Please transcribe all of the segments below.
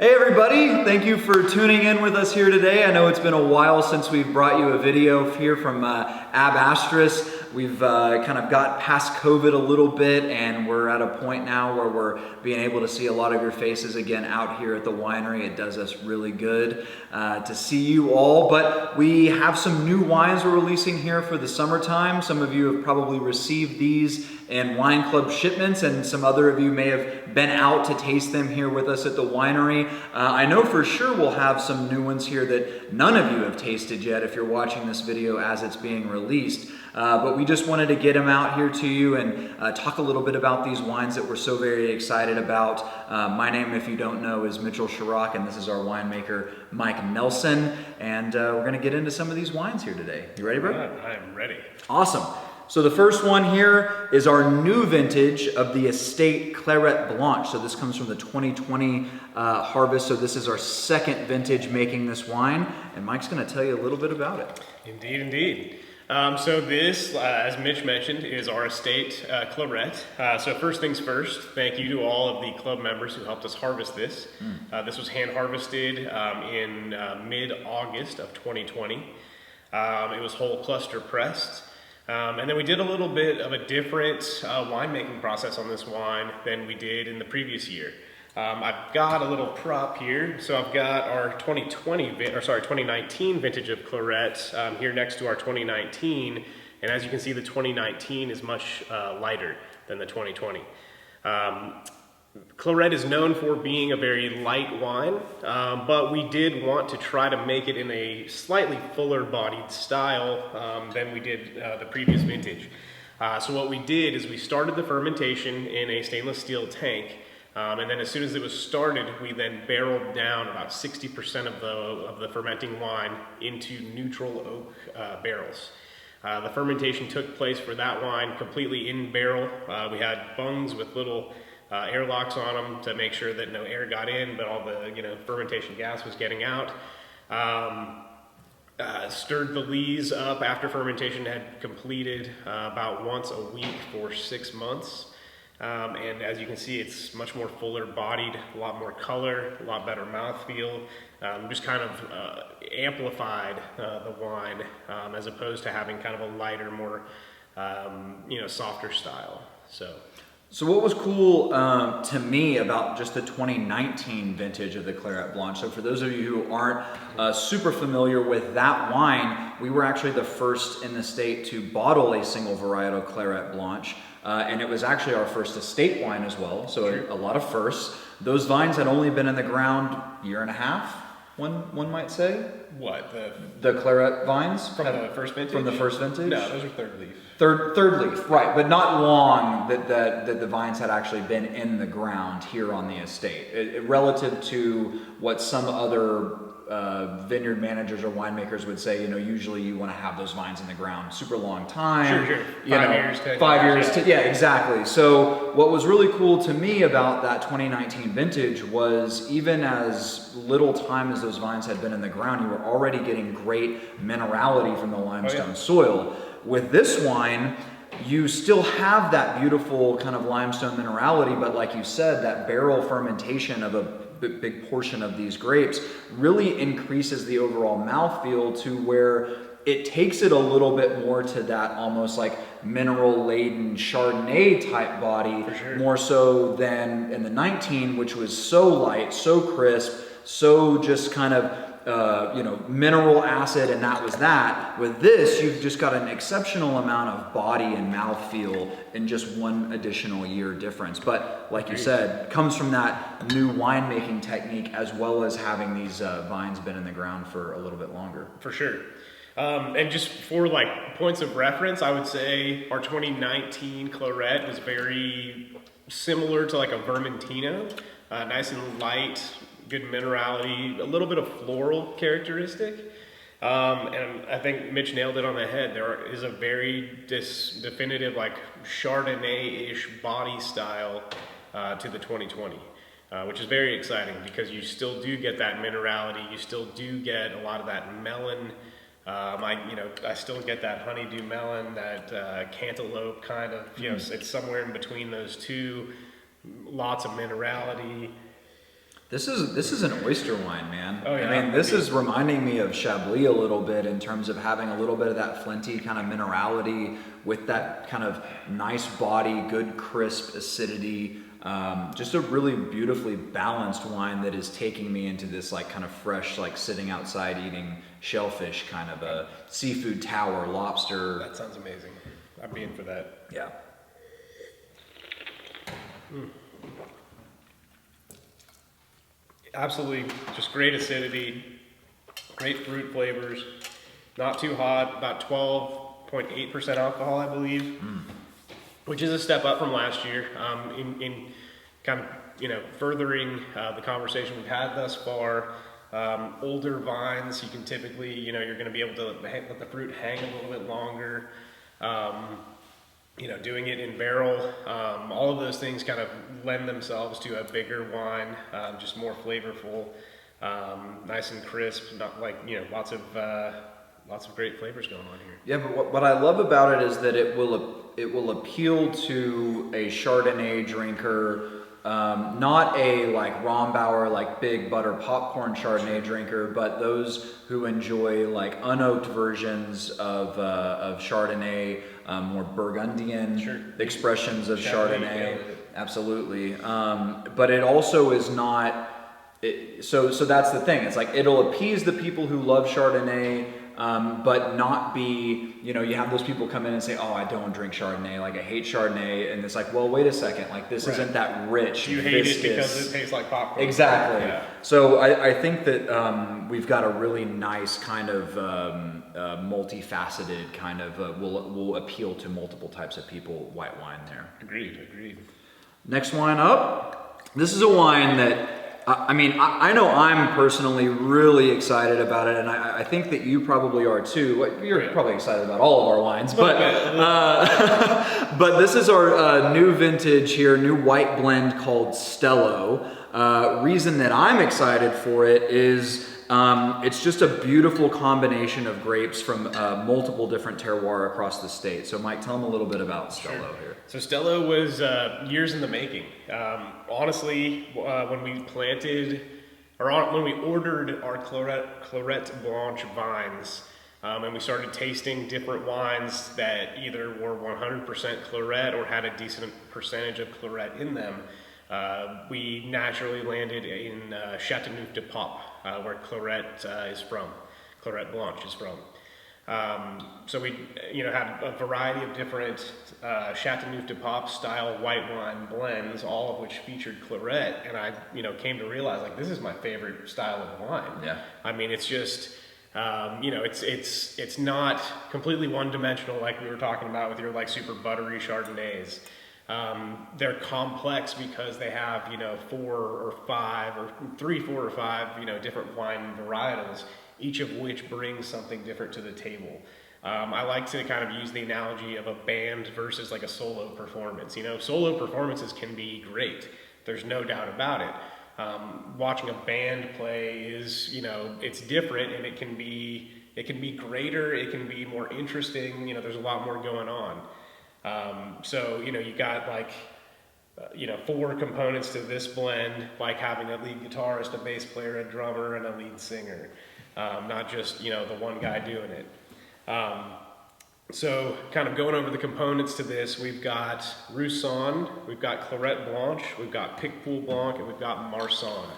Hey everybody, thank you for tuning in with us here today. I know it's been a while since we've brought you a video here from Astris. We've kind of got past COVID a little bit, and we're at a point now where we're being able to see a lot of your faces again out here at the winery. It does us really good to see you all, but we have some new wines we're releasing here for the summertime. Some of you have probably received these in wine club shipments, and some other of you may have been out to taste them here with us at the winery. I know for sure we'll have some new ones here that none of you have tasted yet if you're watching this video as it's being released. But we just wanted to get them out here to you and talk a little bit about these wines that we're so very excited about. My name, if you don't know, is Mitchell Chirac, and this is our winemaker, Mike Nelson. And we're gonna get into some of these wines here today. You ready, bro? I am ready. Awesome. So the first one here is our new vintage of the Estate Claret Blanche. So this comes from the 2020 harvest. So this is our second vintage making this wine, and Mike's gonna tell you a little bit about it. Indeed, indeed. So this, as Mitch mentioned, is our Estate Claret. So first things first, thank you to all of the club members who helped us harvest this. This was hand harvested in mid-August of 2020. It was whole cluster pressed. And then we did a little bit of a different winemaking process on this wine than we did in the previous year. I've got a little prop here. So I've got our 2019 vintage of Claret here next to our 2019. And as you can see, the 2019 is much lighter than the 2020. Claret is known for being a very light wine, but we did want to try to make it in a slightly fuller bodied style than we did the previous vintage. So what we did is we started the fermentation in a stainless steel tank, and then as soon as it was started, we then barreled down about 60% of the fermenting wine into neutral oak barrels. The fermentation took place for that wine completely in barrel. We had bungs with little airlocks on them to make sure that no air got in, but all the fermentation gas was getting out. Stirred the lees up after fermentation had completed about once a week for 6 months. And as you can see, it's much more fuller bodied, a lot more color, a lot better mouthfeel. Just kind of amplified the wine as opposed to having kind of a lighter, more softer style. So what was cool to me about just the 2019 vintage of the Claret Blanche, so for those of you who aren't super familiar with that wine, we were actually the first in the state to bottle a single varietal Claret Blanche, and it was actually our first estate wine as well, so a lot of firsts. Those vines had only been in the ground year and a half, one might say. What? The Claret vines? From the first vintage? From the first vintage? No, those are third leaf. Third leaf, right, but not long that the vines had actually been in the ground here on the estate. Relative to what some other vineyard managers or winemakers would say, usually you want to have those vines in the ground super long time. Sure. 5 years. Yeah, exactly. So what was really cool to me about that 2019 vintage was even as little time as those vines had been in the ground, you were already getting great minerality from the limestone soil. With this wine, you still have that beautiful kind of limestone minerality, but like you said, that barrel fermentation of a big portion of these grapes really increases the overall mouthfeel to where it takes it a little bit more to that almost like mineral-laden Chardonnay type body, more so than in the 19, which was so light, so crisp, so just kind of mineral acid, and that was that. With this, you've just got an exceptional amount of body and mouthfeel in just one additional year difference. But like you said, comes from that new winemaking technique as well as having these vines been in the ground for a little bit longer. For sure. And just for like points of reference, I would say our 2019 Claret was very similar to like a Vermentino, nice and light, good minerality, a little bit of floral characteristic. And I think Mitch nailed it on the head. There is a very definitive like Chardonnay-ish body style to the 2020, which is very exciting because you still do get that minerality. You still do get a lot of that melon. I still get that honeydew melon, that cantaloupe kind of, it's somewhere in between those two. Lots of minerality. This is an oyster wine, man. Oh, yeah. I mean, this is reminding me of Chablis a little bit in terms of having a little bit of that flinty kind of minerality with that kind of nice body, good crisp acidity. Just a really beautifully balanced wine that is taking me into this like kind of fresh, like sitting outside eating shellfish kind of a seafood tower, lobster. That sounds amazing. I'd be in for that. Yeah. Absolutely, just great acidity, great fruit flavors, not too hot, about 12.8% alcohol, I believe, which is a step up from last year. In kind of furthering the conversation we've had thus far, older vines, you can typically you're going to be able to let the fruit hang a little bit longer. Doing it in barrel, all of those things kind of lend themselves to a bigger wine, just more flavorful, nice and crisp, not like, lots of great flavors going on here. Yeah, but what I love about it is that it will appeal to a Chardonnay drinker, not a like Rombauer, like big butter popcorn Chardonnay drinker, but those who enjoy like unoaked versions of Chardonnay, more Burgundian expressions of Chardonnay. Absolutely. But it also is not. So that's the thing. It's like it'll appease the people who love Chardonnay. But not be, you have those people come in and say, oh, I don't drink Chardonnay, like I hate Chardonnay, and it's like, well, wait a second, like this isn't that rich. You hate it because it tastes like popcorn. Exactly. Yeah. So I think that we've got a really nice kind of multifaceted kind of, will appeal to multiple types of people, white wine there. Agreed. Next wine up. This is a wine that, I know I'm personally really excited about it, and I think that you probably are too. You're probably excited about all of our wines, but but this is our new vintage here, new white blend called Stello. Reason that I'm excited for it is it's just a beautiful combination of grapes from multiple different terroirs across the state. So Mike, tell them a little bit about Stello here. So Stello was years in the making. Honestly, when we planted, when we ordered our Claret Blanche vines, and we started tasting different wines that either were 100% Claret or had a decent percentage of Claret in them, we naturally landed in Châteauneuf-du-Pape, where Claret is from, Claret Blanche is from. So we, had a variety of different Châteauneuf-du-Pape style white wine blends, all of which featured Claret, and I, came to realize like this is my favorite style of wine. Yeah. I mean, it's just, it's not completely one-dimensional like we were talking about with your like super buttery Chardonnays. They're complex because they have, 3, 4, or 5, different wine varietals, each of which brings something different to the table. I like to kind of use the analogy of a band versus like a solo performance. Solo performances can be great. There's no doubt about it. Watching a band play is, it's different, and it can be greater, it can be more interesting, there's a lot more going on. So, you got like, 4 components to this blend, like having a lead guitarist, a bass player, a drummer, and a lead singer. Not just, the one guy doing it. So kind of going over the components to this, we've got Roussanne, we've got Claret Blanche, we've got Picpoul Blanc, and we've got Marsanne.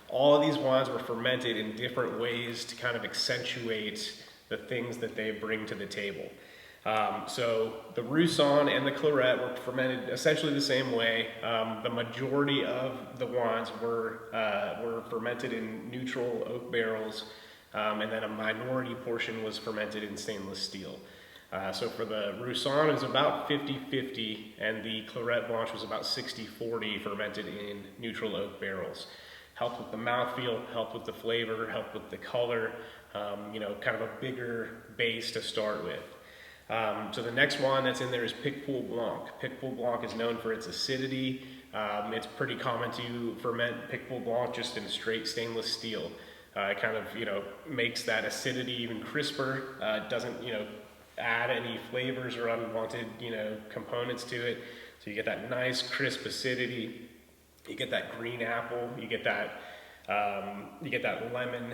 All of these wines were fermented in different ways to kind of accentuate the things that they bring to the table. So the Roussanne and the Claret were fermented essentially the same way. The majority of the wines were fermented in neutral oak barrels, and then a minority portion was fermented in stainless steel. So for the Roussanne, it was about 50-50, and the Claret Blanche was about 60-40 fermented in neutral oak barrels. Helped with the mouthfeel, helped with the flavor, helped with the color, kind of a bigger base to start with. So the next one that's in there is Picpoul Blanc. Picpoul Blanc is known for its acidity. It's pretty common to ferment Picpoul Blanc just in straight stainless steel. It kind of, makes that acidity even crisper. It doesn't, add any flavors or unwanted, components to it. So you get that nice crisp acidity. You get that green apple. You get that You get that lemon,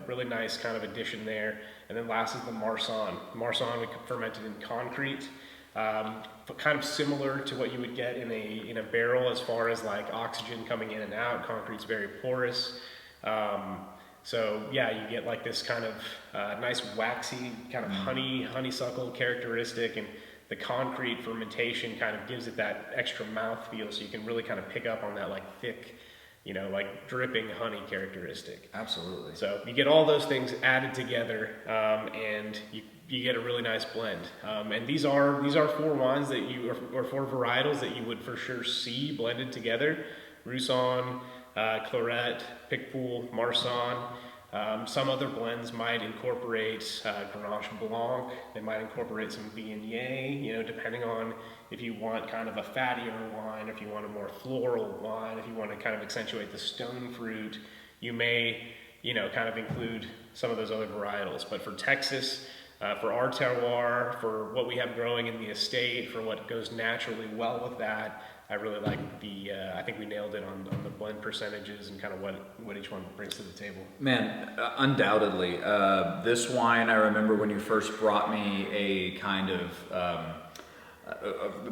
really nice kind of addition there. And then last is the Marsanne. Marsanne we fermented in concrete, but kind of similar to what you would get in a barrel as far as like oxygen coming in and out. Concrete's very porous. So yeah, you get like this kind of nice waxy kind of honeysuckle characteristic, and the concrete fermentation kind of gives it that extra mouthfeel, so you can really kind of pick up on that like thick, like dripping honey characteristic. Absolutely. So you get all those things added together, and you get a really nice blend. And these are 4 wines that or 4 varietals that you would for sure see blended together: Roussanne, Claret, Picpoul, Marsanne. Some other blends might incorporate Grenache Blanc. They might incorporate some Viognier, depending on if you want kind of a fattier wine, if you want a more floral wine, if you want to kind of accentuate the stone fruit, you may, kind of include some of those other varietals. But for Texas, for our terroir, for what we have growing in the estate, for what goes naturally well with that, I really like I think we nailed it on the blend percentages and kind of what each one brings to the table. Man, undoubtedly. This wine, I remember when you first brought me a kind of,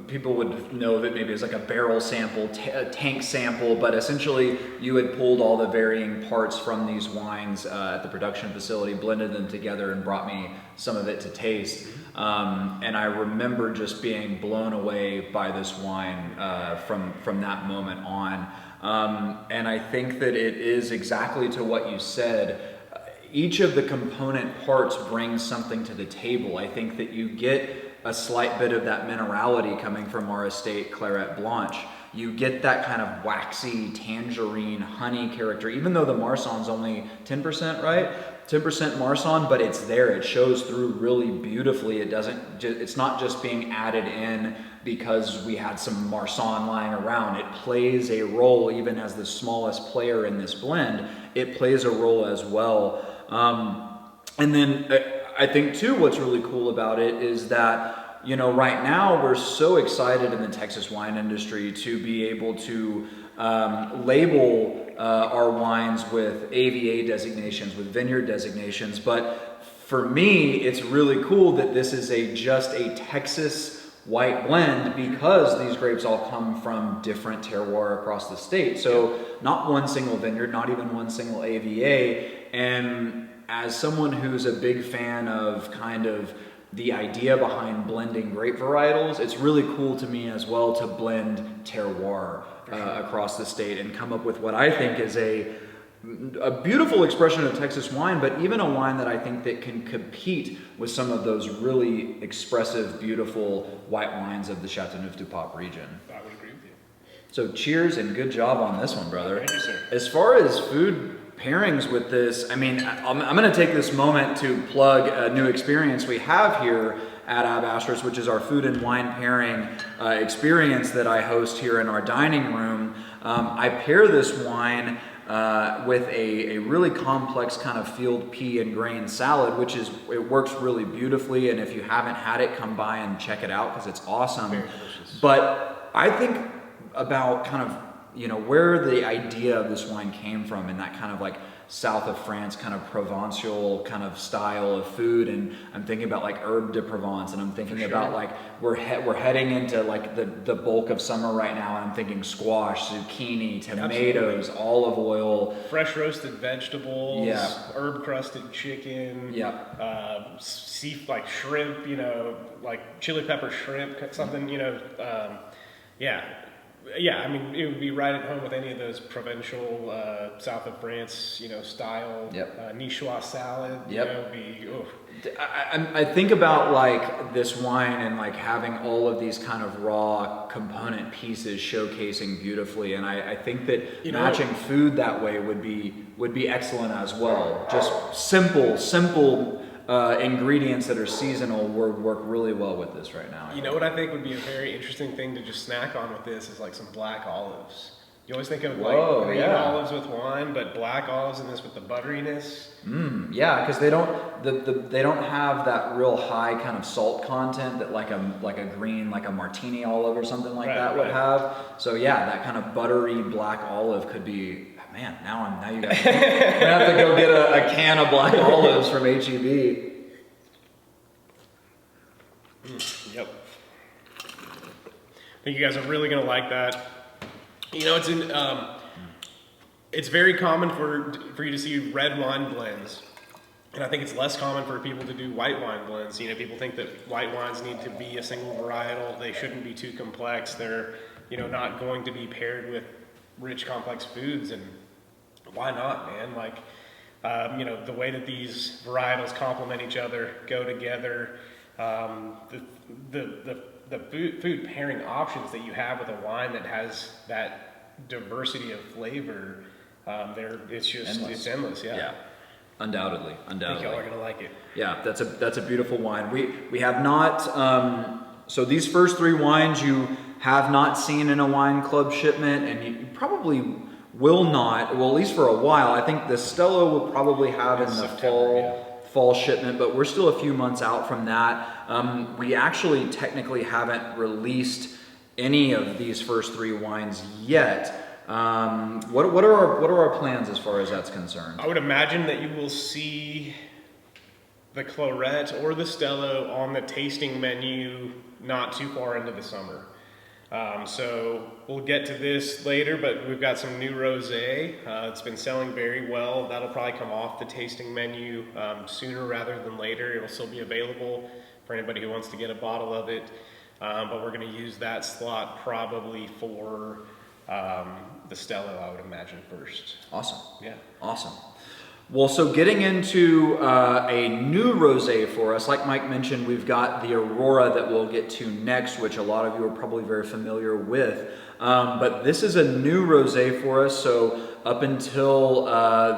people would know of it maybe as like a barrel sample, a tank sample, but essentially you had pulled all the varying parts from these wines at the production facility, blended them together, and brought me some of it to taste. And I remember just being blown away by this wine from that moment on. And I think that it is exactly to what you said. Each of the component parts brings something to the table. I think that you get a slight bit of that minerality coming from our estate Claret Blanche. You get that kind of waxy tangerine honey character, even though the Marsanne's only 10%, right? 10% Marsanne, but it's there. It shows through really beautifully. It's not just being added in because we had some Marsanne lying around. It plays a role, even as the smallest player in this blend. It plays a role as well. And then I think too, what's really cool about it is that, right now we're so excited in the Texas wine industry to be able to label our wines with AVA designations, with vineyard designations. But for me, it's really cool that this is just a Texas white blend, because these grapes all come from different terroir across the state. So not one single vineyard, not even one single AVA. And as someone who's a big fan of kind of the idea behind blending grape varietals, it's really cool to me as well to blend terroir across the state and come up with what I think is a beautiful expression of Texas wine, but even a wine that I think that can compete with some of those really expressive, beautiful white wines of the Châteauneuf-du-Pape region. I would agree with you. So cheers and good job on this one, brother. Thank you, sir. As far as food pairings with this, I mean, I'm going to take this moment to plug a new experience we have here at Astris, which is our food and wine pairing experience that I host here in our dining room. I pair this wine with a really complex kind of field pea and grain salad, it works really beautifully. And if you haven't had it, come by and check it out because it's awesome. Very delicious. But I think about kind of, where the idea of this wine came from, and that kind of like south of France kind of Provençal kind of style of food. And I'm thinking about like herbe de Provence, and I'm thinking about like we're heading into like the bulk of summer right now, and I'm thinking squash, zucchini, tomatoes, olive oil, fresh roasted vegetables, yeah, herb crusted chicken, yeah, like shrimp, like chili pepper shrimp, something, Yeah, I mean, it would be right at home with any of those provincial, south of France, style, Niçoise salad. Yep. I I think about like this wine and like having all of these kind of raw component pieces showcasing beautifully, and I think that matching food that way would be excellent as well. Just simple ingredients that are seasonal work really well with this right now. You know what I think would be a very interesting thing to just snack on with this is like some black olives. You always think of like green olives with wine, but black olives in this with the butteriness. Yeah, because they don't have that real high kind of salt content that like a green, like a martini olive or something like that would have. So yeah, that kind of buttery black olive could be, man, now you guys, I'm gonna have to go get a can of black olives from HEB. Yep. I think you guys are really gonna like that. You know, it's very common for you to see red wine blends, and I think it's less common for people to do white wine blends. You know, people think that white wines need to be a single varietal. They shouldn't be too complex. They're, you know, not going to be paired with rich, complex foods, and why not, man? Like, you know, the way that these varietals complement each other, go together, the food pairing options that you have with a wine that has that diversity of flavor, it's just endless. It's endless. Yeah. Undoubtedly. I think y'all are gonna like it. Yeah, that's a beautiful wine. We have not. So these first three wines you have not seen in a wine club shipment, and you probably will not. Well, at least for a while. I think the Stella will probably have in the September, fall shipment, but we're still a few months out from that. We actually technically haven't released any of these first three wines yet. What are our plans as far as that's concerned? I would imagine that you will see the Claret or the Stella on the tasting menu not too far into the summer. So we'll get to this later, but we've got some new rosé. It's been selling very well. That'll probably come off the tasting menu sooner rather than later. It'll still be available for anybody who wants to get a bottle of it. But we're going to use that slot probably for the Stella, I would imagine, first. Awesome. Yeah. Awesome. Well, so getting into a new rosé for us, like Mike mentioned, we've got the Aurora that we'll get to next, which a lot of you are probably very familiar with. But this is a new rosé for us. So up until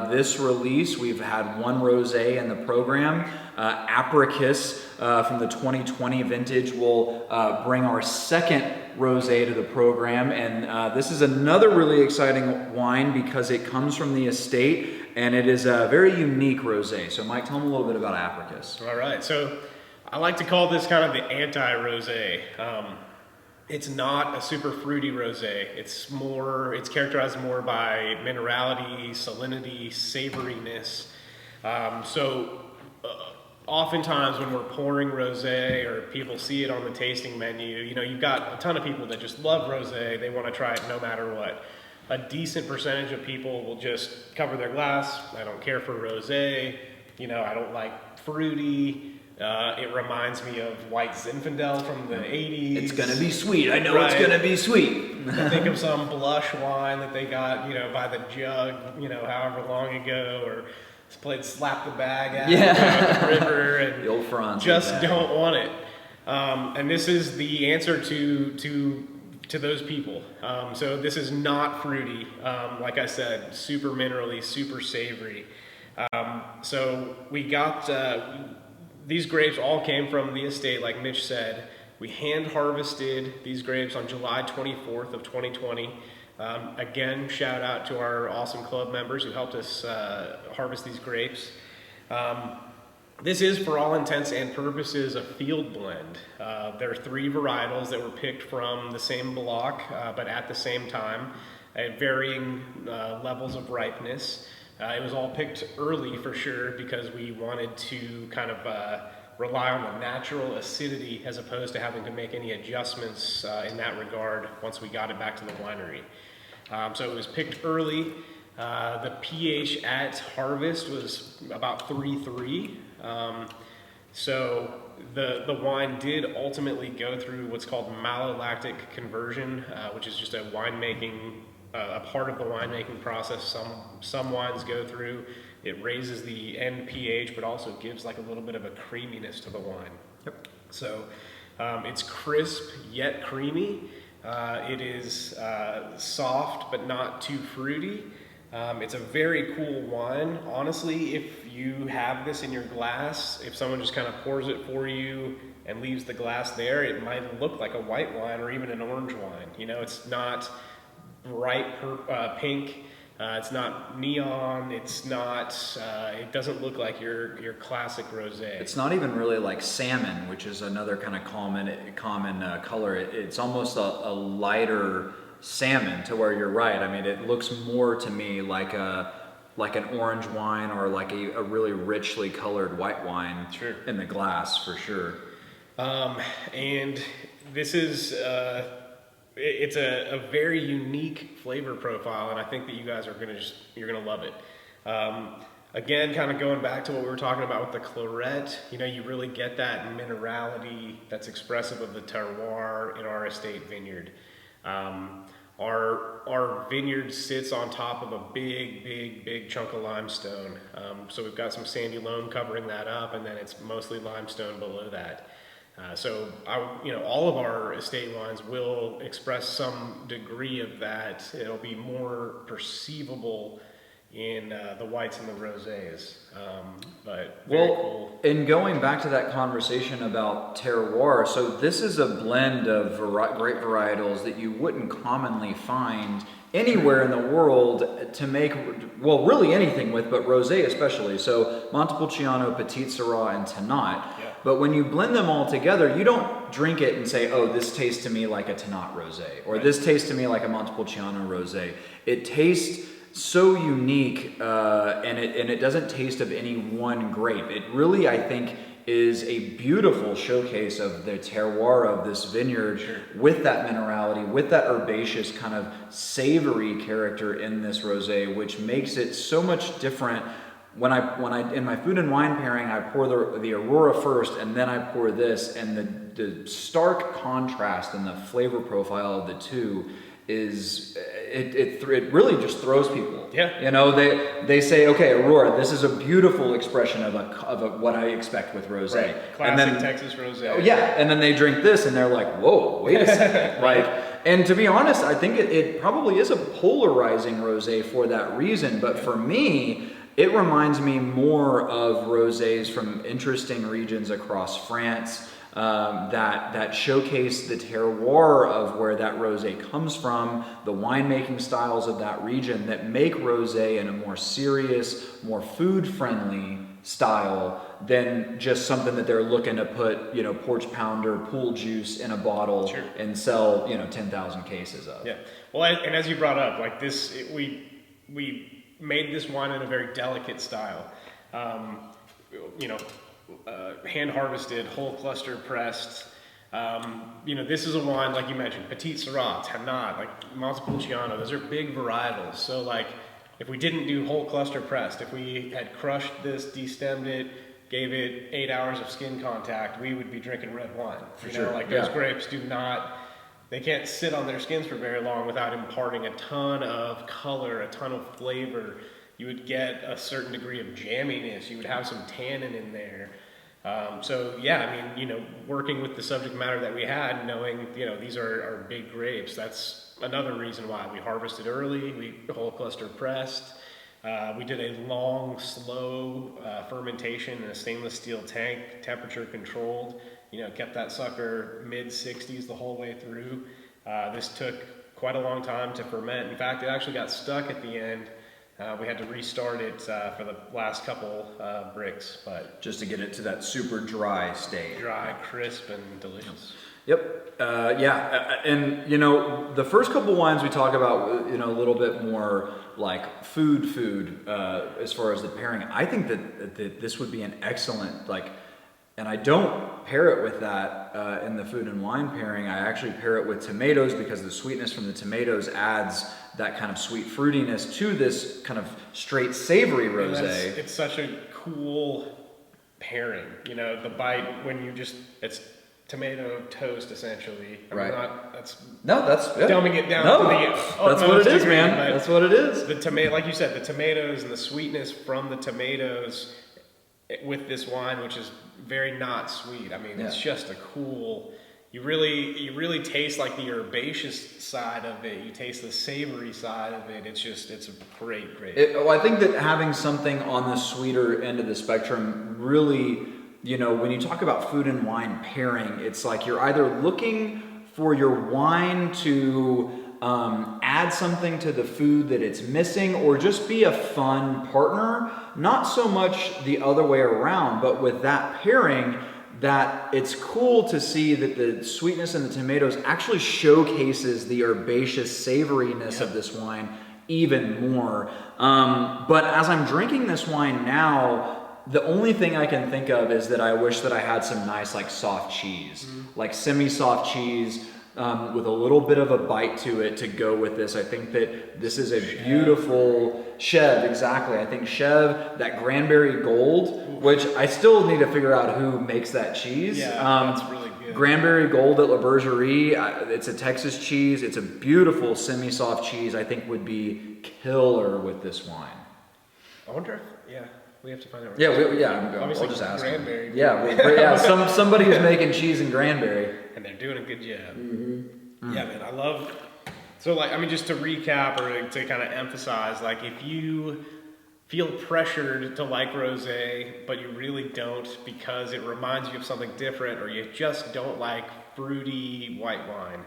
this release, we've had one rosé in the program. Apricus from the 2020 vintage will bring our second rosé to the program, and this is another really exciting wine because it comes from the estate, and it is a very unique rosé. So Mike, tell them a little bit about Apricus. All right, so I like to call this kind of the anti-rosé. It's not a super fruity rosé. It's characterized more by minerality, salinity, savoriness. Oftentimes when we're pouring rosé or people see it on the tasting menu, you know, you've got a ton of people that just love rosé. They want to try it no matter what. A decent percentage of people will just cover their glass. I don't care for rosé. You know, I don't like fruity. It reminds me of White Zinfandel from the 80s. It's going to be sweet. I know it's going to be sweet. I think of some blush wine that they got, you know, by the jug, you know, however long ago, or played slap the bag at the river, and the old Franz just don't want it. And this is the answer to those people. So this is not fruity. Like I said, super minerally, super savory. So we got these grapes all came from the estate, like Mitch said. We hand harvested these grapes on July 24th of 2020. Again, shout out to our awesome club members who helped us harvest these grapes. This is, for all intents and purposes, a field blend. There are three varietals that were picked from the same block, but at the same time, at varying levels of ripeness. It was all picked early for sure because we wanted to kind of rely on the natural acidity as opposed to having to make any adjustments in that regard once we got it back to the winery. So it was picked early. The pH at harvest was about 3.3. So the wine did ultimately go through what's called malolactic conversion, which is just a part of the winemaking process. Some wines go through. It raises the end pH, but also gives like a little bit of a creaminess to the wine. Yep. So it's crisp yet creamy. It is soft but not too fruity. It's a very cool wine. Honestly, if you have this in your glass, if someone just kind of pours it for you and leaves the glass there, it might look like a white wine or even an orange wine. You know, it's not bright pink. It's not neon. It's not. It doesn't look like your classic rosé. It's not even really like salmon, which is another kind of common color. It's almost a lighter salmon, to where you're right. I mean, it looks more to me like an orange wine, or like a really richly colored white wine in the glass, for sure. And this is it's a very unique flavor profile, and I think that you guys are you're gonna love it. Again, kind of going back to what we were talking about with the claret, you really get that minerality that's expressive of the terroir in our estate vineyard. Our vineyard sits on top of a big chunk of limestone. So we've got some sandy loam covering that up, and then it's mostly limestone below that. So all of our estate wines will express some degree of that. It'll be more perceivable in the whites and the rosés, but very cool. And going back to that conversation about terroir, so this is a blend of grape varietals that you wouldn't commonly find anywhere in the world to make, well, really anything with, but rosé especially. So Montepulciano, Petit Syrah, and Tannat. Yeah. But when you blend them all together, you don't drink it and say, oh, this tastes to me like a Tannat rosé, or this tastes to me like a Montepulciano rosé. It tastes so unique, and it doesn't taste of any one grape. It really, I think, is a beautiful showcase of the terroir of this vineyard, with that minerality, with that herbaceous kind of savory character in this rosé, which makes it so much different. When I in my food and wine pairing, I pour the Aurora first, and then I pour this, and the stark contrast in the flavor profile of the two is it really just throws people. Yeah. They say, okay, Aurora, this is a beautiful expression of what I expect with rosé. Right. Classic Texas rosé. Oh, yeah, and then they drink this and they're like, whoa, wait a second. And to be honest, I think it probably is a polarizing rosé for that reason. But for me, it reminds me more of rosés from interesting regions across France, that showcase the terroir of where that rosé comes from, the winemaking styles of that region, that make rosé in a more serious, more food-friendly style than just something that they're looking to put, porch pounder, pool juice in a bottle and sell, 10,000 cases of. Yeah. Well, and as you brought up, like this, we made this wine in a very delicate style. Hand harvested, whole cluster pressed. This is a wine, like you mentioned, Petit Syrah, Tannat, like Montepulciano, those are big varietals. So like, if we didn't do whole cluster pressed, if we had crushed this, destemmed it, gave it 8 hours of skin contact, we would be drinking red wine. Those grapes they can't sit on their skins for very long without imparting a ton of color, a ton of flavor. You would get a certain degree of jamminess. You would have some tannin in there. Working with the subject matter that we had, knowing, these are big grapes, that's another reason why we harvested early, we whole cluster pressed. We did a long, slow fermentation in a stainless steel tank, temperature controlled, kept that sucker mid-60s the whole way through. This took quite a long time to ferment. In fact, it actually got stuck at the end. We had to restart it for the last couple bricks, but just to get it to that super dry state. Dry, crisp, and delicious. Yep. And the first couple wines we talk about, a little bit more like food, as far as the pairing. I think that this would be an excellent, and I don't pair it with that in the food and wine pairing. I actually pair it with tomatoes, because the sweetness from the tomatoes adds that kind of sweet fruitiness to this kind of straight savory rosé. It's such a cool pairing. The bite when it's tomato toast essentially. That's dumbing it down to the that's what it is, degree, man. That's what it is. The tomato, like you said, the tomatoes and the sweetness from the tomatoes with this wine, which is very not sweet. It's just a cool. You really taste like the herbaceous side of it. You taste the savory side of it. It's a great. I think that having something on the sweeter end of the spectrum really, when you talk about food and wine pairing, it's like you're either looking for your wine to add something to the food that it's missing, or just be a fun partner. Not so much the other way around, but with that pairing, that it's cool to see that the sweetness in the tomatoes actually showcases the herbaceous savoriness of this wine even more. But as I'm drinking this wine now, the only thing I can think of is that I wish that I had some nice like soft cheese, like semi-soft cheese with a little bit of a bite to it to go with this. I think that this is a beautiful Chev, exactly. I think Chev, that Granberry Gold, which I still need to figure out who makes that cheese. Yeah, that's really good. Granberry Gold at La Bergerie, it's a Texas cheese. It's a beautiful semi-soft cheese. I think would be killer with this wine. I wonder if, we have to find out. Yeah, I'll just ask them. Granberry. Somebody who's making cheese in Granberry. And they're doing a good job. Yeah, man, I love. So, like, I mean, just to recap or to kind of emphasize, like, if you feel pressured to like rosé, but you really don't because it reminds you of something different, or you just don't like fruity white wine,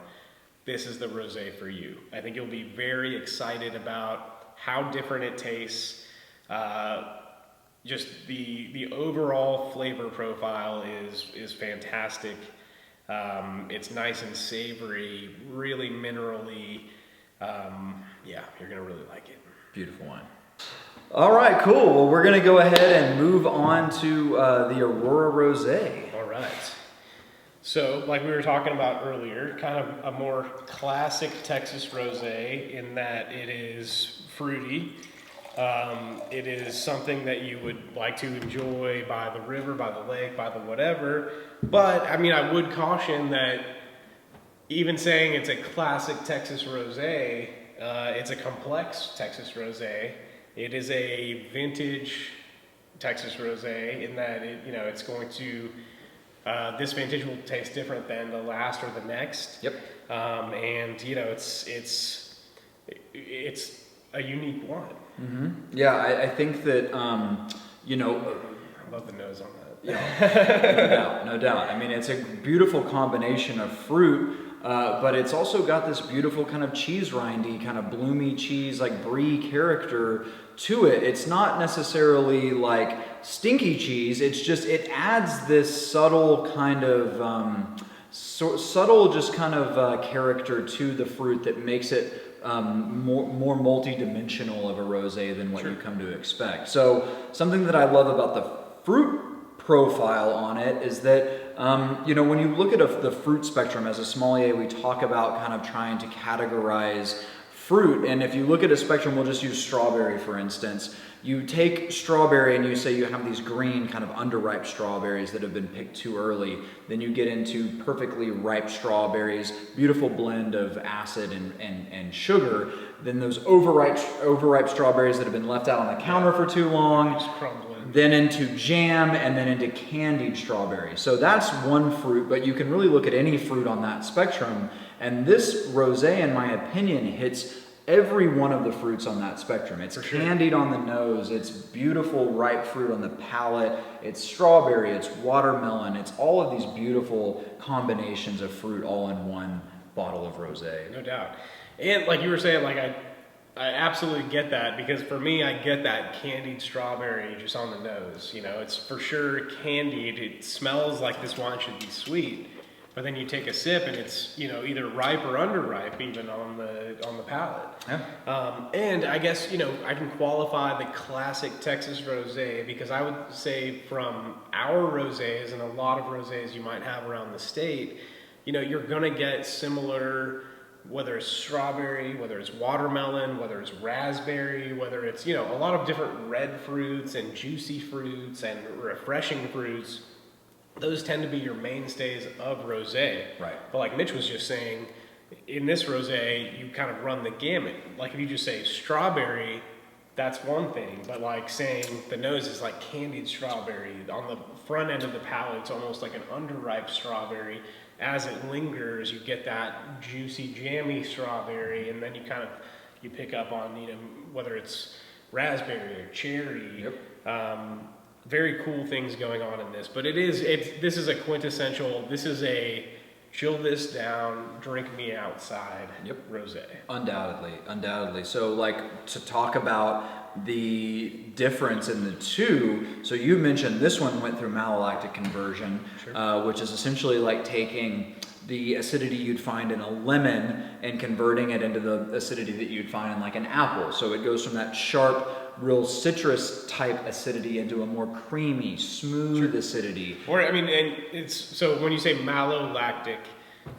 this is the rosé for you. I think you'll be very excited about how different it tastes. Just the overall flavor profile is fantastic. It's nice and savory, really minerally. You're gonna really like it. Beautiful wine. All right, cool. Well, we're gonna go ahead and move on to the Aurora Rosé. All right. So, like we were talking about earlier, kind of a more classic Texas rosé in that it is fruity. It is something that you would like to enjoy by the river, by the lake, by the whatever. But, I mean, I would caution that even saying it's a classic Texas rosé, it's a complex Texas rosé. It is a vintage Texas rosé in that it's going to this vintage will taste different than the last or the next. Yep. It's a unique wine. Yeah, I think that I love the nose on that. Yeah, no doubt. I mean, it's a beautiful combination of fruit, but it's also got this beautiful kind of cheese rindy, kind of bloomy cheese, like brie character to it. It's not necessarily like stinky cheese. It's just, it adds this subtle kind of, character to the fruit that makes it more multi-dimensional of a rosé than what you come to expect. So something that I love about the fruit profile on it is that when you look at the fruit spectrum as a sommelier, we talk about kind of trying to categorize fruit. And if you look at a spectrum, we'll just use strawberry for instance. You take strawberry and you say you have these green kind of underripe strawberries that have been picked too early. Then you get into perfectly ripe strawberries, beautiful blend of acid and sugar. Then those overripe strawberries that have been left out on the counter for too long. Just crumbling. Then into jam and then into candied strawberry. So that's one fruit, but you can really look at any fruit on that spectrum. And this rosé, in my opinion, hits every one of the fruits on that spectrum. It's candied on the nose, it's beautiful ripe fruit on the palate, it's strawberry, it's watermelon, it's all of these beautiful combinations of fruit all in one bottle of rosé. No doubt. And like you were saying, like I absolutely get that, because for me, I get that candied strawberry just on the nose. It's for sure candied. It smells like this wine should be sweet. But then you take a sip and it's either ripe or underripe even on the palate. Yeah. And I guess I can qualify the classic Texas rosé because I would say from our rosés and a lot of rosés you might have around the state, you're gonna get similar, whether it's strawberry, whether it's watermelon, whether it's raspberry, whether it's a lot of different red fruits and juicy fruits and refreshing fruits. Those tend to be your mainstays of rosé. Right. But like Mitch was just saying, in this rosé, you kind of run the gamut. Like if you just say strawberry, that's one thing. But like saying the nose is like candied strawberry. On the front end of the palate, it's almost like an underripe strawberry. As it lingers, you get that juicy, jammy strawberry, and then you pick up on whether it's raspberry or cherry. Yep. Very cool things going on in this, but this is a quintessential, this is a chill this down, drink me outside rosé. Undoubtedly. So like to talk about the difference in the two. So you mentioned this one went through malolactic conversion, which is essentially like taking the acidity you'd find in a lemon and converting it into the acidity that you'd find in like an apple. So it goes from that sharp, real citrus type acidity into a more creamy, smooth acidity. Or I mean, and it's so when you say malolactic,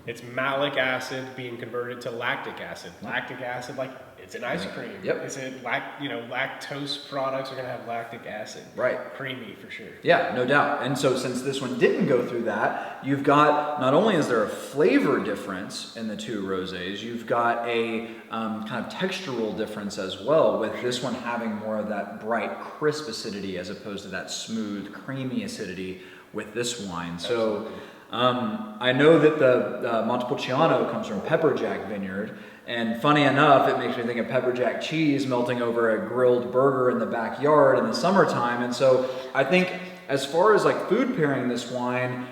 it's malic acid being converted to lactic acid. Lactic acid, like it's in ice cream. Yep. It's in lactose products are gonna have lactic acid. Right. Creamy for sure. Yeah, no doubt. And so since this one didn't go through that, you've got, not only is there a flavor difference in the two rosés, you've got a kind of textural difference as well, with this one having more of that bright, crisp acidity as opposed to that smooth, creamy acidity with this wine. So I know that the Montepulciano comes from Pepperjack Vineyard, and funny enough, it makes me think of pepperjack cheese melting over a grilled burger in the backyard in the summertime. And so I think as far as like food pairing this wine,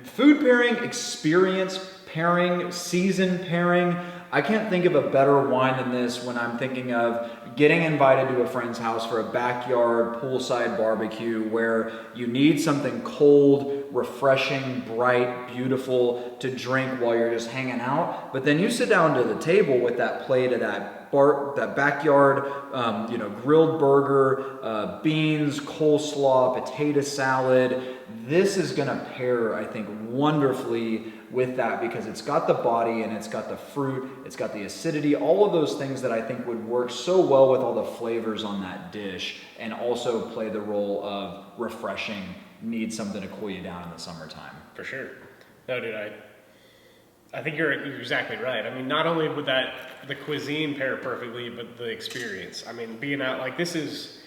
food pairing, experience pairing, season pairing, I can't think of a better wine than this when I'm thinking of getting invited to a friend's house for a backyard poolside barbecue where you need something cold, refreshing, bright, beautiful to drink while you're just hanging out. But then you sit down to the table with that plate of that backyard, grilled burger, beans, coleslaw, potato salad. This is going to pair, I think, wonderfully with that because it's got the body and it's got the fruit, it's got the acidity, all of those things that I think would work so well with all the flavors on that dish and also play the role of refreshing, need something to cool you down in the summertime. For sure. No, dude, I think you're exactly right. I mean, not only would the cuisine pair perfectly, but the experience. I mean, being out, like this is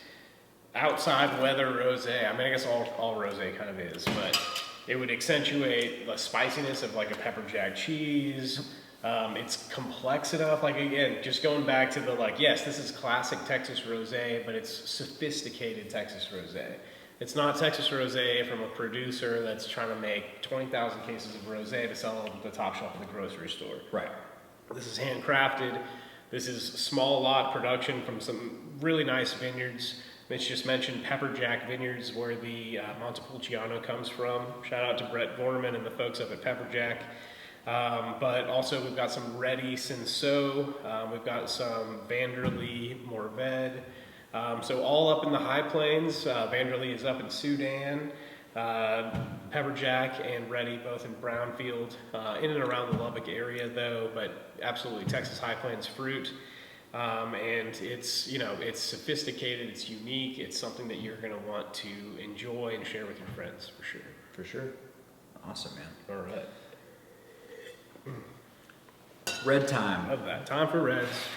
outside weather rosé. I mean, I guess all rosé kind of is, but it would accentuate the spiciness of like a pepper jack cheese. It's complex enough. Like again, just going back to the yes, this is classic Texas rosé, but it's sophisticated Texas rosé. It's not Texas rosé from a producer that's trying to make 20,000 cases of rosé to sell at the top shelf of the grocery store. Right. This is handcrafted. This is small lot production from some really nice vineyards. Mitch just mentioned Pepperjack Vineyards, where the Montepulciano comes from. Shout out to Brett Gorman and the folks up at Pepperjack. But also we've got some Reddy Cinsault. We've got some Vanderlee Mourvèdre. So all up in the high plains. Vanderlee is up in Sudan. Pepperjack and Reddy both in Brownfield, in and around the Lubbock area though, but absolutely Texas High Plains fruit. And it's, it's sophisticated, it's unique, it's something that you're going to want to enjoy and share with your friends, for sure. For sure. Awesome, man. All right. Red time. Love that. Time for reds.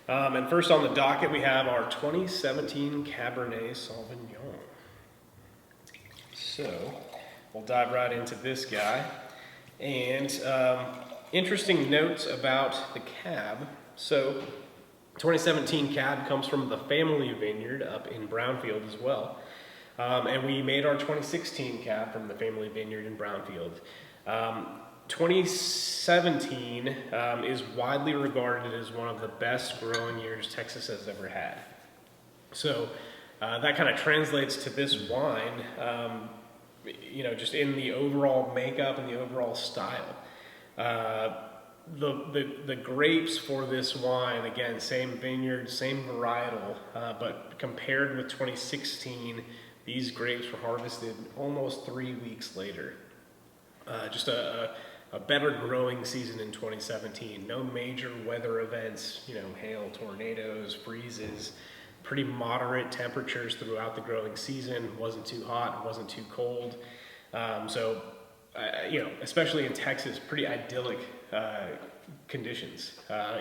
And first on the docket, we have our 2017 Cabernet Sauvignon. So, we'll dive right into this guy. And interesting notes about the cab. So, 2017 cab comes from the family vineyard up in Brownfield as well. And we made our 2016 cab from the family vineyard in Brownfield. 2017 is widely regarded as one of the best growing years Texas has ever had. So that kind of translates to this wine, just in the overall makeup and the overall style. The grapes for this wine, again, same vineyard, same varietal, but compared with 2016, these grapes were harvested almost 3 weeks later. Just a better growing season in 2017. No major weather events, hail, tornadoes, freezes, pretty moderate temperatures throughout the growing season. Wasn't too hot, wasn't too cold. Especially in Texas, pretty idyllic conditions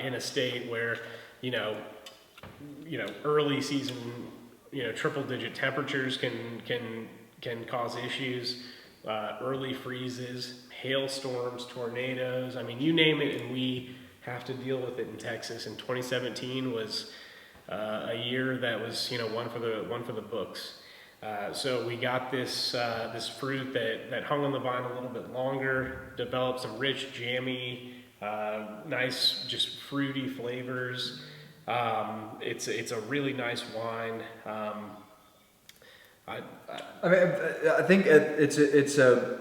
in a state where, early season, triple digit temperatures can cause issues, early freezes, hailstorms, tornadoes. I mean, you name it, and we have to deal with it in Texas. And 2017 was a year that was, one for the books. So we got this fruit that hung on the vine a little bit longer, developed some rich, jammy, nice, just fruity flavors. It's a really nice wine. I mean, I think it's a,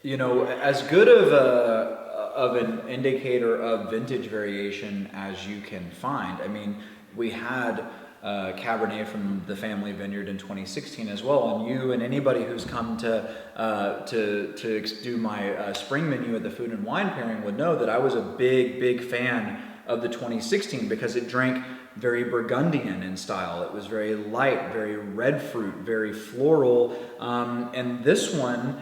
you know, as good of an indicator of vintage variation as you can find. I mean, we had Cabernet from the family vineyard in 2016 as well, and you and anybody who's come to do my spring menu at the Food and Wine Pairing would know that I was a big fan of the 2016 because it drank very Burgundian in style. It was very light, very red fruit, very floral, and this one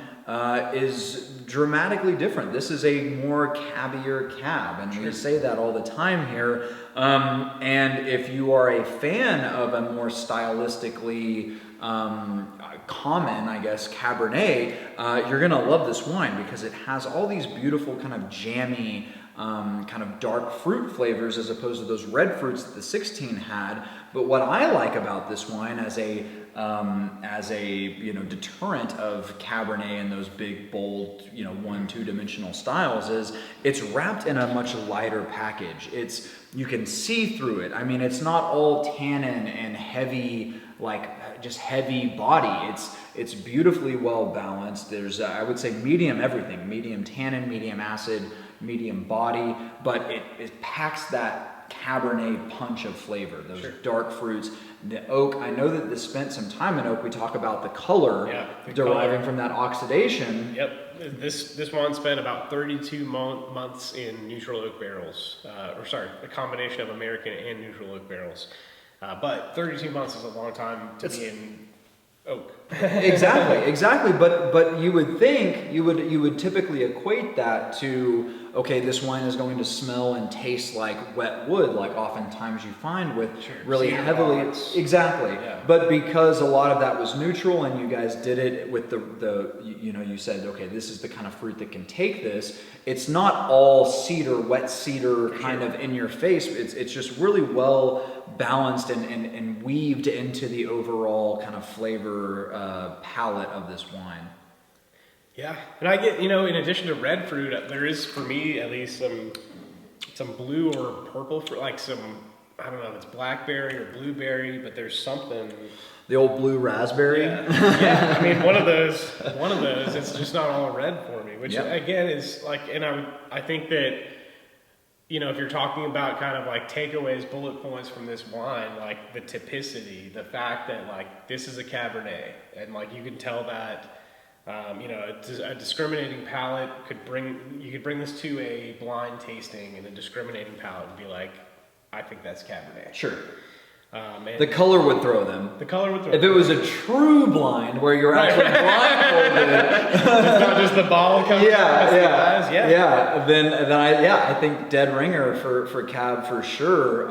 is dramatically different. This is a more cabier cab, and we say that all the time here. And if you are a fan of a more stylistically common, I guess, Cabernet, you're gonna love this wine because it has all these beautiful kind of jammy, kind of dark fruit flavors as opposed to those red fruits that the 16 had. But what I like about this wine as a you know, deterrent of Cabernet and those big, bold, you know, 1-2 dimensional styles is it's wrapped in a much lighter package. You can see through it. I mean, it's not all tannin and heavy, like just heavy body. It's beautifully well balanced. There's I would say medium everything, medium tannin, medium acid, medium body, but it packs that Cabernet punch of flavor, those dark fruits, the oak. I know that this spent some time in oak. We talk about the color deriving from that oxidation. Yep, this wine spent about 32 months in neutral oak barrels, a combination of American and neutral oak barrels. But 32 months is a long time to be in oak. Exactly. But you would think you would typically equate that to, okay, this wine is going to smell and taste like wet wood, like oftentimes you find with really heavily. Exactly. Yeah. But because a lot of that was neutral and you guys did it with the you know, you said, okay, this is the kind of fruit that can take this. It's not all cedar, wet cedar kind of in your face. It's just really well balanced and weaved into the overall kind of flavor palette of this wine. Yeah, and I get, you know, in addition to red fruit, there is, for me at least, some blue or purple fruit, like some, I don't know if it's blackberry or blueberry, but there's something. The old blue raspberry? Yeah. I mean, one of those, it's just not all red for me, which again is like, and I think that, you know, if you're talking about kind of like takeaways, bullet points from this wine, like the typicity, the fact that like this is a Cabernet, and like you can tell that, you know, a discriminating palate could bring this to a blind tasting, and a discriminating palate would be like, I think that's Cabernet. Sure. The color would throw them. The color would throw them. If it was a true blind where you're actually blindfolded, it's not just the ball coming. Then I think dead ringer for Cab for sure.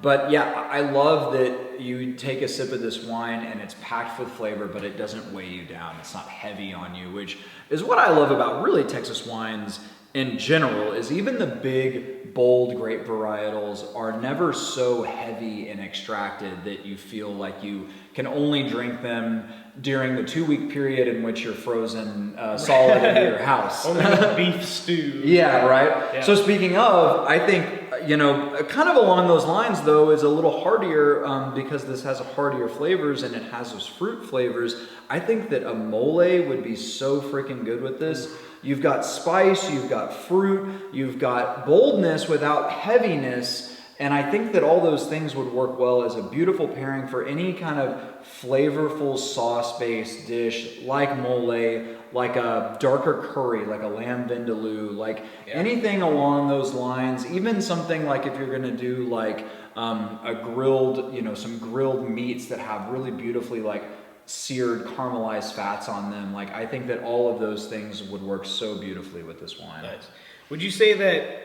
But yeah, I love that you take a sip of this wine and it's packed with flavor, but it doesn't weigh you down. It's not heavy on you, which is what I love about really Texas wines in general, is even the big, bold grape varietals are never so heavy and extracted that you feel like you can only drink them during the 2-week period in which you're frozen solid in your house. Only with beef stew. Yeah, right? Yeah. So speaking of, I think, you know, kind of along those lines though, is a little heartier because this has heartier flavors and it has those fruit flavors. I think that a mole would be so freaking good with this. You've got spice, you've got fruit, you've got boldness without heaviness, and I think that all those things would work well as a beautiful pairing for any kind of flavorful sauce-based dish like mole, like a darker curry, like a lamb vindaloo, like anything along those lines. Even something like if you're going to do like a grilled, you know, some grilled meats that have really beautifully like seared caramelized fats on them. Like I think that all of those things would work so beautifully with this wine. Nice. Would you say that,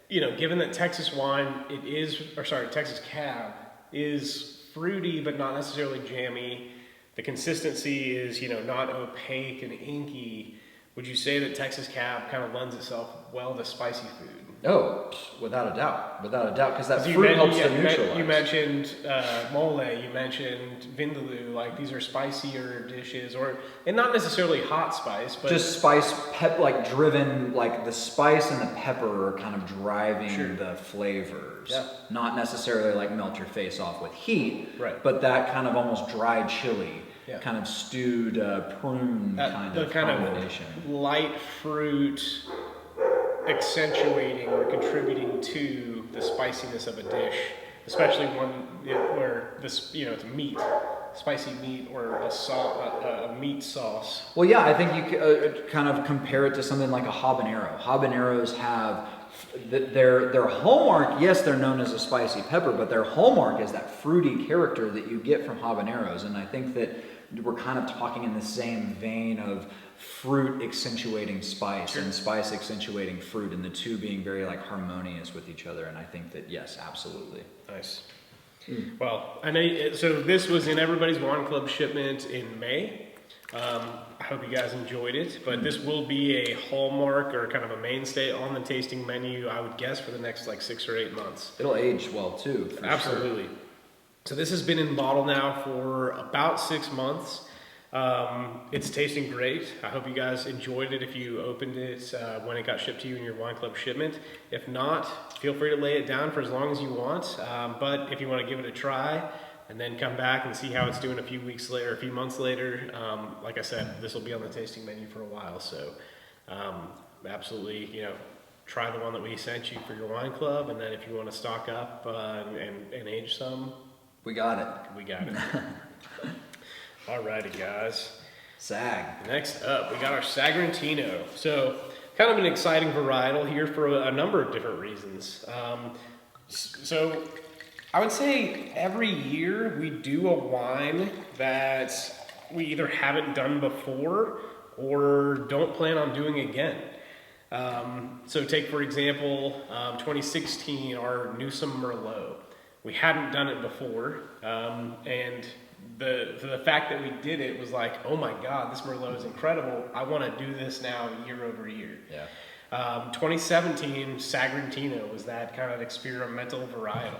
you know, given that Texas wine, Texas Cab is fruity but not necessarily jammy, the consistency is, you know, not opaque and inky, would you say that Texas Cab kind of lends itself well to spicy food? Oh, without a doubt, because that fruit helps to neutralize. You mentioned mole, you mentioned vindaloo, like these are spicier dishes, and not necessarily hot spice, but just spice, like driven, like the spice and the pepper are kind of driving the flavors. Yeah. Not necessarily like melt your face off with heat, right. But that kind of almost dried chili, yeah. kind of stewed prune kind of combination. Of light fruit accentuating or contributing to the spiciness of a dish, especially one where this, it's meat, spicy meat, or a meat sauce. Well, yeah, I think you could kind of compare it to something like a habanero. Habaneros have their hallmark. Yes, they're known as a spicy pepper, but their hallmark is that fruity character that you get from habaneros. And I think that we're kind of talking in the same vein of fruit accentuating spice and spice accentuating fruit, and the two being very like harmonious with each other. And I think that yes, absolutely. Nice. Well, I know. So this was in everybody's wine club shipment in May. I hope you guys enjoyed it, but this will be a hallmark or kind of a mainstay on the tasting menu, I would guess, for the next like 6 or 8 months. It'll age well too. Absolutely. Sure. So this has been in bottle now for about 6 months. It's tasting great. I hope you guys enjoyed it if you opened it when it got shipped to you in your wine club shipment. If not, feel free to lay it down for as long as you want. But if you want to give it a try and then come back and see how it's doing a few weeks later, a few months later, like I said, this will be on the tasting menu for a while. So absolutely, try the one that we sent you for your wine club. And then if you want to stock up and age some, we got it. We got it. Alrighty, guys. Sag. Next up, we got our Sagrantino. So, kind of an exciting varietal here for a number of different reasons. So, I would say every year we do a wine that we either haven't done before or don't plan on doing again. So, take for example 2016, our Newsom Merlot. We hadn't done it before, and the fact that we did it was like, oh my God, this Merlot is incredible. I want to do this now year over year. Yeah. 2017, Sagrantino was that kind of experimental varietal.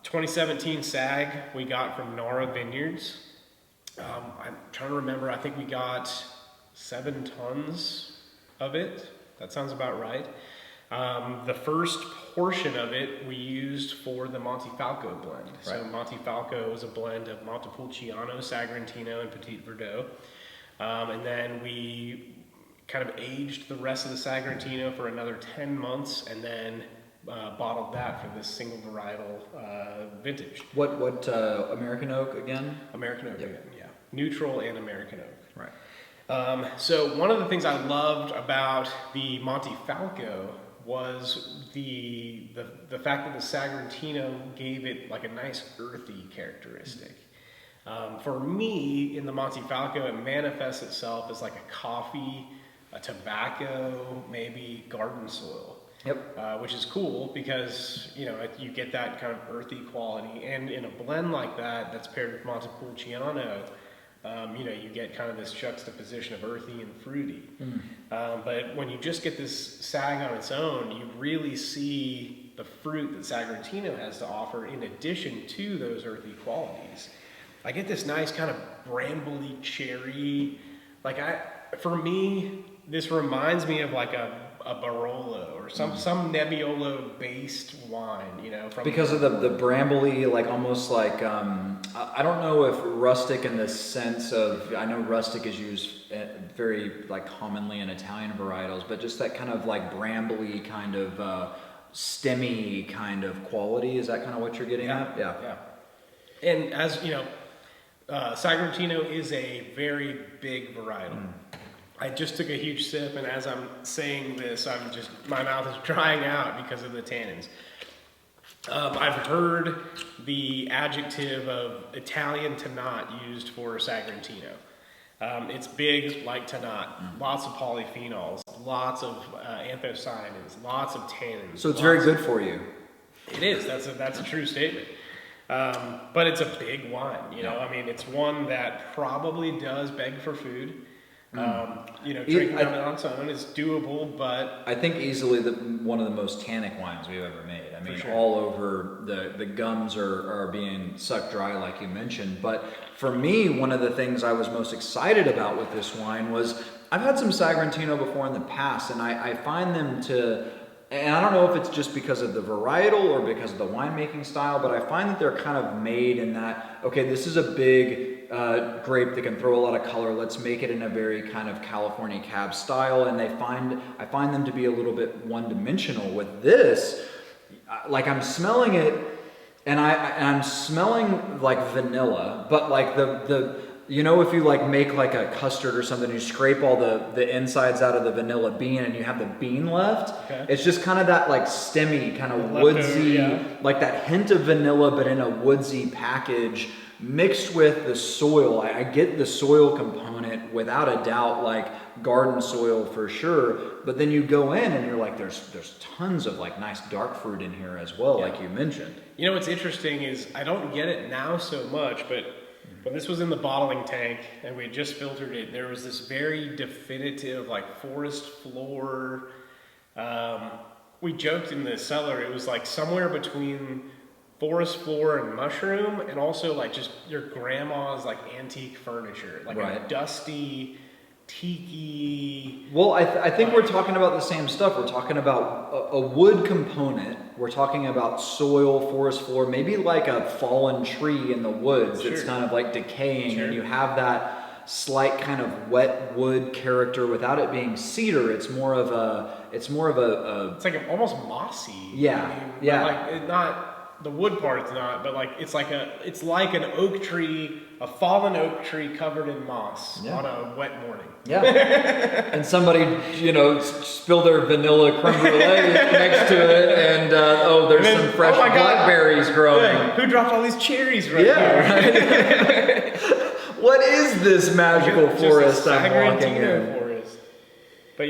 2017 Sag we got from Nara Vineyards. I'm trying to remember, I think we got 7 tons of it. That sounds about right. The first portion of it we used for the Montefalco blend. Right. So Montefalco is a blend of Montepulciano, Sagrantino, and Petit Verdot. And then we kind of aged the rest of the Sagrantino for another 10 months and then bottled that for this single varietal vintage. What American oak again? American oak again, yeah. Neutral and American oak. Right. So one of the things I loved about the Montefalco was the fact that the Sagrantino gave it like a nice earthy characteristic. For me, in the Montefalco, it manifests itself as like a coffee, a tobacco, maybe garden soil. Yep. Which is cool because you get that kind of earthy quality, and in a blend like that that's paired with Montepulciano, you get kind of this juxtaposition of earthy and fruity. But when you just get this Sag on its own, you really see the fruit that Sagrantino has to offer in addition to those earthy qualities. I get this nice kind of brambly cherry. For me, this reminds me of like a Barolo or some Nebbiolo based wine, because of the brambly, like almost like I don't know if rustic in the sense of, I know rustic is used very like commonly in Italian varietals, but just that kind of like brambly kind of stemmy kind of quality. Is that kind of what you're getting at? Yeah. And as you know, Sagrantino is a very big varietal. I just took a huge sip, and as I'm saying this, my mouth is drying out because of the tannins. I've heard the adjective of Italian tannat used for Sagrantino. It's big like tannat, lots of polyphenols, lots of anthocyanins, lots of tannins. So it's very good for you. It is. That's a true statement. But it's a big wine. I mean, it's one that probably does beg for food. Drinking on it on its own is doable, but I think easily one of the most tannic wines we've ever made. I mean, sure. all over the gums are being sucked dry, like you mentioned. But for me, one of the things I was most excited about with this wine was I've had some Sagrantino before in the past, and I find them to. And I don't know if it's just because of the varietal or because of the winemaking style, but I find that they're kind of made in that, okay, this is a big grape that can throw a lot of color. Let's make it in a very kind of California cab style. And I find them to be a little bit one-dimensional. With this, like I'm smelling it, and I'm smelling like vanilla, but like if you like make like a custard or something, you scrape all the insides out of the vanilla bean and you have the bean left. Okay. It's just kind of that like stemmy, kind of Leftover, woodsy, like that hint of vanilla, but in a woodsy package mixed with the soil. I get the soil component without a doubt, like garden soil for sure. But then you go in and you're like, there's tons of like nice dark fruit in here as well, like you mentioned. You know what's interesting is I don't get it now so much, but when this was in the bottling tank and we had just filtered it, there was this very definitive like forest floor. We joked in the cellar, it was like somewhere between forest floor and mushroom, and also like just your grandma's like antique furniture, like a dusty tiki. Well, I think we're talking about the same stuff. We're talking about a wood component. We're talking about soil, forest floor, maybe like a fallen tree in the woods that's kind of like decaying, and you have that slight kind of wet wood character without it being cedar. It's more of a. It's like almost mossy. Yeah, Like not. The wood part's not, but like it's like an oak tree, a fallen oak tree covered in moss on a wet morning. Yeah, and somebody spilled their vanilla creme brulee next to it, and there's some fresh blackberries growing. Yeah. Who dropped all these cherries here? Right? What is this magical forest I'm walking in? Forest. But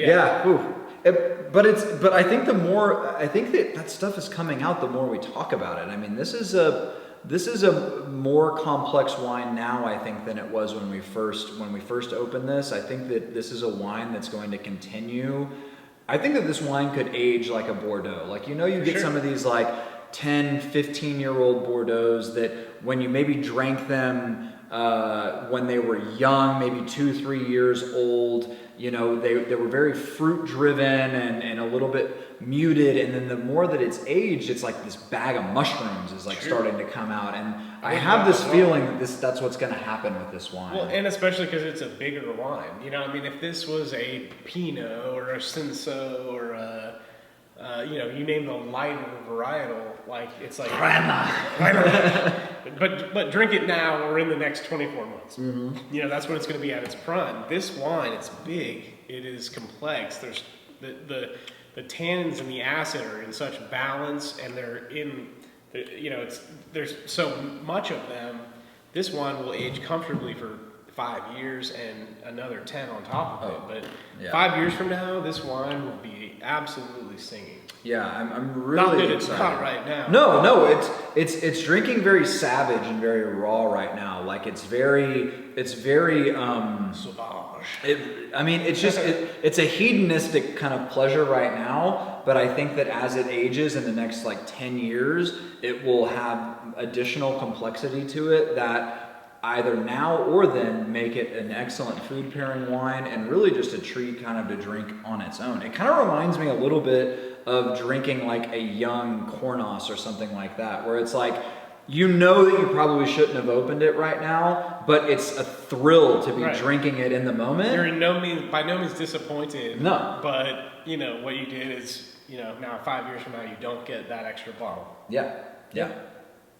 But I think that stuff is coming out the more we talk about it. I mean, this is a more complex wine now, I think, than it was when we first opened this. I think that this is a wine that's going to continue. I think that this wine could age like a Bordeaux. Like, you get some of these like 10, 15-year-old Bordeauxs that when you maybe drank them when they were young, maybe 2-3 years old, they were very fruit driven and a little bit muted, and then the more that it's aged, it's like this bag of mushrooms is like starting to come out, and I have this feeling that that's what's going to happen with this wine. Well, and especially because it's a bigger wine. If this was a Pinot or a Cinsault or a you name the lighter varietal, like it's like but drink it now or in the next 24 months. Mm-hmm. That's when it's going to be at its prime. This wine, it's big, it is complex. There's the tannins and the acid are in such balance, and there's so much of them. This wine will age comfortably for 5 years and another 10 on top of it. But 5 years from now, this wine will be absolutely singing. Yeah, I'm really excited. It's not right now. No, it's drinking very savage and very raw right now. Like it's very sauvage. It's a hedonistic kind of pleasure right now, but I think that as it ages in the next like 10 years, it will have additional complexity to it that either now or then make it an excellent food pairing wine and really just a treat kind of to drink on its own. It kind of reminds me a little bit of drinking like a young Cornos or something like that, where it's like, that you probably shouldn't have opened it right now, but it's a thrill to be drinking it in the moment. You're by no means disappointed. No. But, what you did is, now 5 years from now, you don't get that extra bottle. Yeah.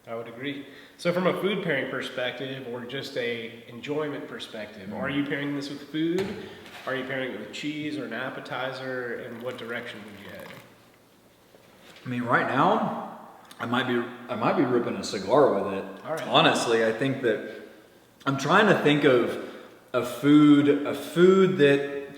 I would agree. So from a food pairing perspective or just a enjoyment perspective, are you pairing this with food? Are you pairing it with cheese or an appetizer? And what direction would you head? I mean, right now, I might be ripping a cigar with it. All right. Honestly, I think that I'm trying to think of a food that,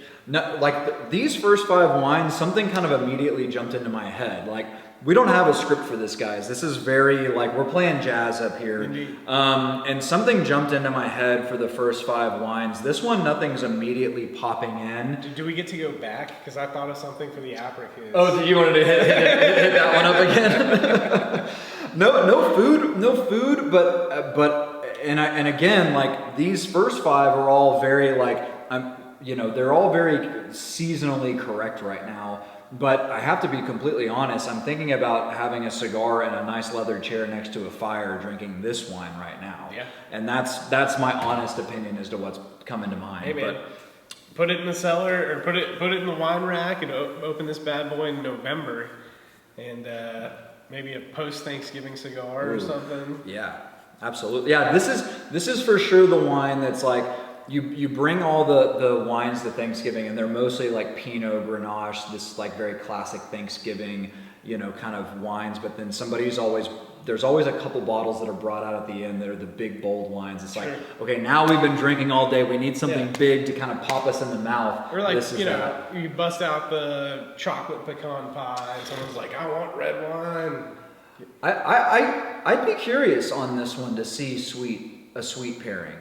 these first 5 wines, something kind of immediately jumped into my head. Like We don't have a script for this, guys. This is very, like, we're playing jazz up here. Indeed. And something jumped into my head for the first 5 wines. This one, nothing's immediately popping in. Do we get to go back? Because I thought of something for the apricot. Oh, you wanted to hit that one up again? No food, and again, like, these first 5 are all very, like, they're all very seasonally correct right now. But I have to be completely honest, I'm thinking about having a cigar and a nice leather chair next to a fire drinking this wine right now. Yeah. And that's my honest opinion as to what's coming to mind. Hey man, put it in the cellar, or put it in the wine rack, and open this bad boy in November, and maybe a post-Thanksgiving cigar or something. Yeah, absolutely. Yeah, this is for sure the wine that's like, you bring all the wines to Thanksgiving, and they're mostly like Pinot, Grenache, this like very classic Thanksgiving, kind of wines. But then there's always a couple bottles that are brought out at the end that are the big bold wines. It's like, okay, now we've been drinking all day. We need something big to kind of pop us in the mouth. Or like, you bust out the chocolate pecan pie, and someone's like, I want red wine. I'd be curious on this one to see a sweet pairing.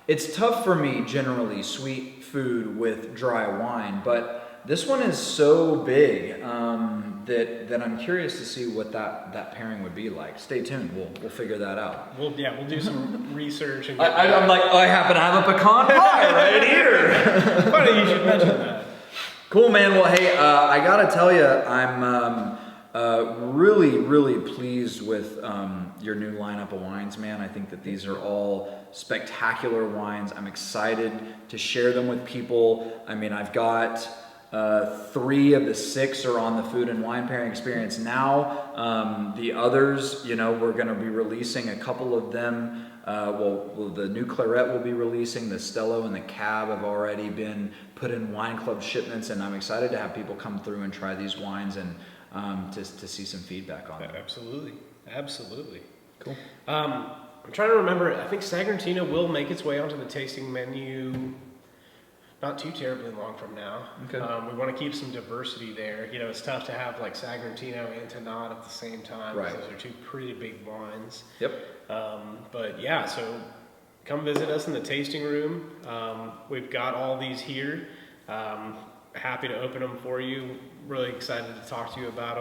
It's tough for me generally, sweet food with dry wine, but this one is so big that I'm curious to see what that pairing would be like. Stay tuned. We'll figure that out. We'll do some research. And I'm like, I happen to have a pecan pie right here. Funny you should mention that. Cool, man. Well, hey, I gotta tell you, I'm really, really pleased with your new lineup of wines, man. I think that these are all spectacular wines. I'm excited to share them with people. I mean, I've got 3 of the 6 are on the Food and Wine Pairing Experience now. The others, we're going to be releasing a couple of them. The new Claret will be releasing. The Stello and the Cab have already been put in Wine Club shipments, and I'm excited to have people come through and try these wines and to see some feedback on them. Absolutely. Cool. I'm trying to remember. I think Sagrantino will make its way onto the tasting menu not too terribly long from now. Okay. We want to keep some diversity there. It's tough to have like Sagrantino and Tannat at the same time. Right. Those are 2 pretty big wines. Yep. But yeah, so come visit us in the tasting room. We've got all these here. Happy to open them for you. Really excited to talk to you about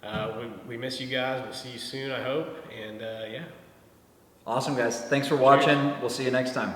them. We miss you guys. We'll see you soon, I hope. And yeah. Awesome, guys. Thanks for watching. We'll see you next time.